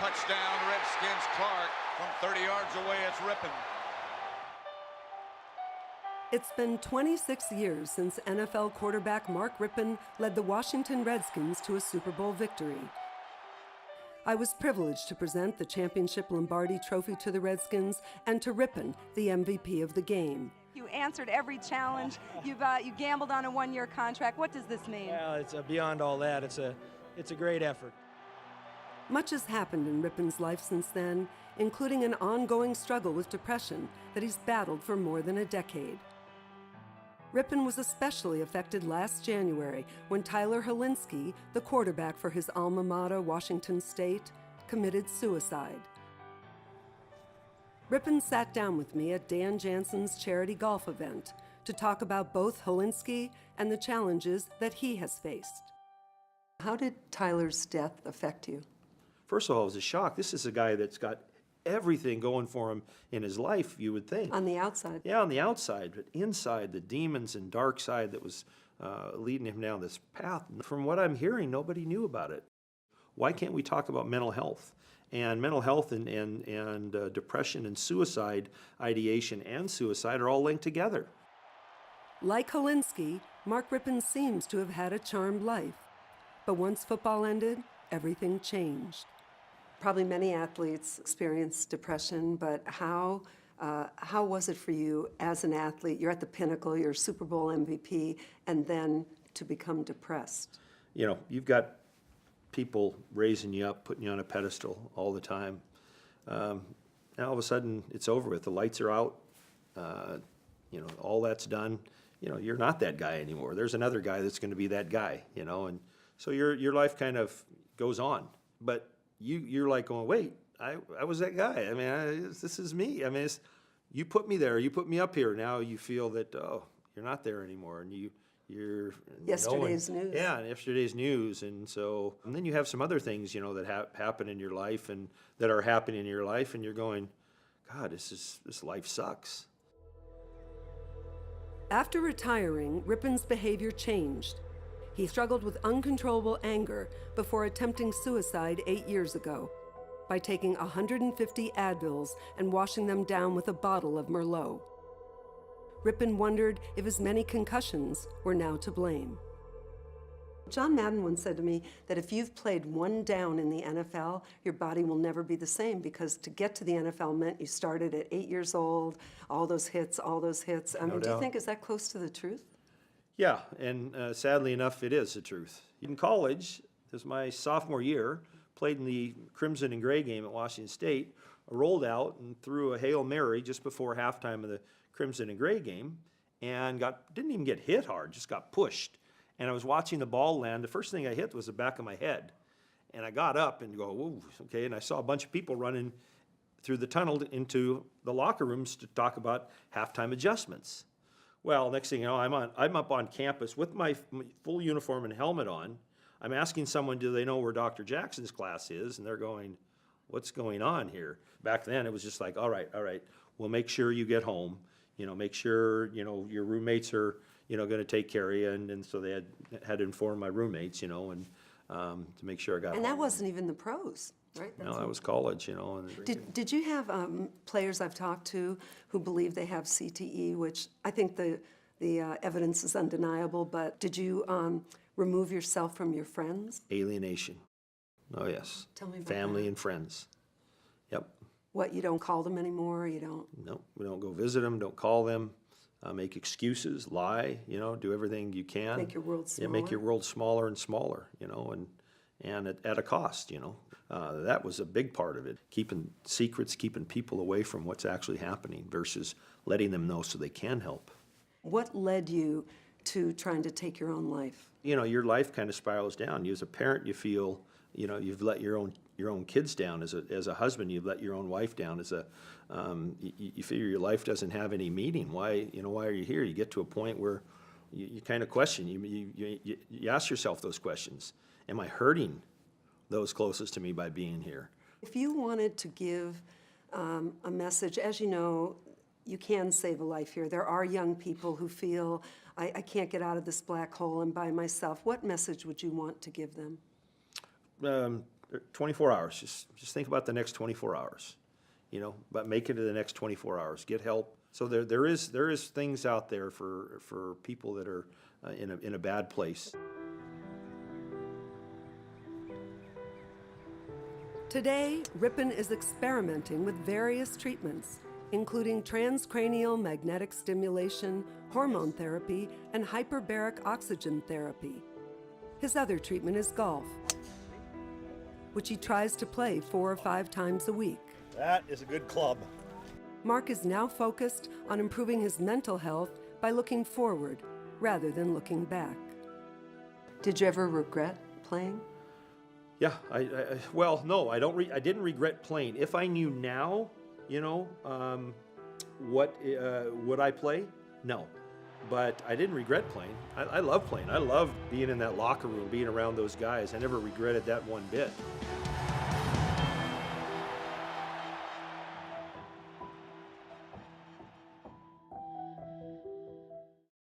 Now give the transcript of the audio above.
Touchdown, Redskins. Clark from 30 yards away. It's Rypien. It's been 26 years since NFL quarterback Mark Rypien led the Washington Redskins to a Super Bowl victory. I was privileged to present the championship Lombardi Trophy to the Redskins and to Rypien, the MVP of the game. You answered every challenge. You gambled on a one-year contract. What does this mean? Well, it's beyond all that. It's a great effort. Much has happened in Rypien's life since then, including an ongoing struggle with depression that he's battled for more than a decade. Rypien was especially affected last January when Tyler Hilinski, the quarterback for his alma mater, Washington State, committed suicide. Rypien sat down with me at Dan Jansen's charity golf event to talk about both Hilinski and the challenges that he has faced. How did Tyler's death affect you? First of all, it was a shock. This is a guy that's got everything going for him in his life, you would think. On the outside? Yeah, on the outside, but inside, the demons and dark side that was leading him down this path. From what I'm hearing, nobody knew about it. Why can't we talk about mental health? And mental health and depression and suicide, ideation and suicide are all linked together. Like Hilinski, Mark Rypien seems to have had a charmed life. But once football ended, everything changed. Probably many athletes experience depression, but how was it for you as an athlete? You're at the pinnacle, you're a Super Bowl MVP, and then to become depressed. You know, you've got people raising you up, putting you on a pedestal all the time. Now all of a sudden it's over with. The lights are out. You know, all that's done. You know, you're not that guy anymore. There's another guy that's going to be that guy. You know, and so your life kind of goes on. But you're like going, wait, I was that guy. I mean, this is me. I mean, you put me there. You put me up here. Now you feel that, oh, you're not there anymore, and you're yesterday's news. Yeah, yesterday's news, and so and then you have some other things, you know, that happen in your life and that are happening in your life, and you're going, God, this life sucks. After retiring, Rypien's behavior changed. He struggled with uncontrollable anger before attempting suicide 8 years ago by taking 150 Advils and washing them down with a bottle of Merlot. Rypien wondered if his many concussions were now to blame. John Madden once said to me that if you've played one down in the NFL, your body will never be the same, because to get to the NFL meant you started at 8 years old, all those hits. I mean, do you think, is that close to the truth? Yeah, and sadly enough, it is the truth. In college, this was my sophomore year, played in the Crimson and Gray game at Washington State, rolled out and threw a Hail Mary just before halftime of the Crimson and Gray game, and didn't even get hit hard, just got pushed. And I was watching the ball land. The first thing I hit was the back of my head. And I got up and go, whoa, okay, and I saw a bunch of people running through the tunnel into the locker rooms to talk about halftime adjustments. Well, next thing you know, I'm up on campus with my full uniform and helmet on. I'm asking someone, do they know where Dr. Jackson's class is? And they're going, what's going on here? Back then, it was just like, all right, we'll make sure you get home. You know, make sure, you know, your roommates are, you know, going to take care of you. And so they had to inform my roommates, you know, and to make sure I got home. And that wasn't even the pros, right? No, that was college, you know. And Did you have players I've talked to who believe they have CTE, which I think the evidence is undeniable, but did you remove yourself from your friends? Alienation. Oh, yes. Tell me about family that. And friends. Yep. What, you don't call them anymore? You don't? No, we don't go visit them, don't call them, make excuses, lie, you know, do everything you can. Make your world smaller? Yeah, make your world smaller and smaller, you know, and at a cost, you know. That was a big part of it, keeping secrets, keeping people away from what's actually happening versus letting them know so they can help. What led you to trying to take your own life? You know, your life kind of spirals down. You as a parent, you feel, you know, you've let your own kids down. As a husband, you've let your own wife down. You figure your life doesn't have any meaning. Why are you here? You get to a point where you kind of question. You ask yourself those questions. Am I hurting those closest to me by being here? If you wanted to give a message, as you know, you can save a life here. There are young people who feel, I can't get out of this black hole, I'm by myself. What message would you want to give them? 24 hours. Just think about the next 24 hours. You know, but make it to the next 24 hours. Get help. So there is things out there for people that are in a bad place. Today, Rypien is experimenting with various treatments, including transcranial magnetic stimulation, hormone therapy, and hyperbaric oxygen therapy. His other treatment is golf, which he tries to play 4 or 5 times a week. That is a good club. Mark is now focused on improving his mental health by looking forward rather than looking back. Did you ever regret playing? Yeah, well, no, I didn't regret playing. If I knew now, you know, what would I play? No, but I didn't regret playing. I love playing. I love being in that locker room, being around those guys. I never regretted that one bit.